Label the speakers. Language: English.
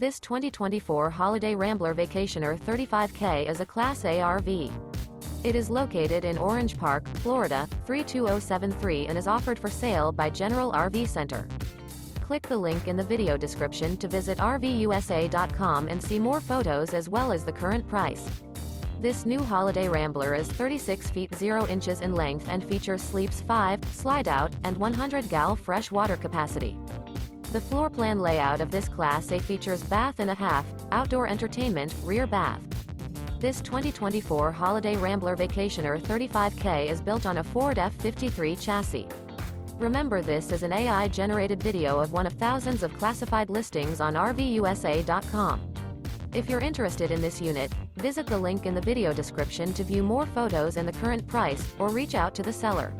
Speaker 1: This 2024 Holiday Rambler Vacationer 35K is a Class A RV. It is located in Orange Park, Florida, 32073 and is offered for sale by General RV Center. Click the link in the video description to visit RVUSA.com and see more photos as well as the current price. This new Holiday Rambler is 36 feet 0 inches in length and features sleeps 5, Slideout, and 100 gal fresh water capacity. The floor plan layout of this Class A features bath and a half, outdoor entertainment, rear bath. This 2024 Holiday Rambler Vacationer 35K is built on a Ford F-53 chassis. Remember, this is an AI-generated video of one of thousands of classified listings on RVUSA.com. If you're interested in this unit, visit the link in the video description to view more photos and the current price, or reach out to the seller.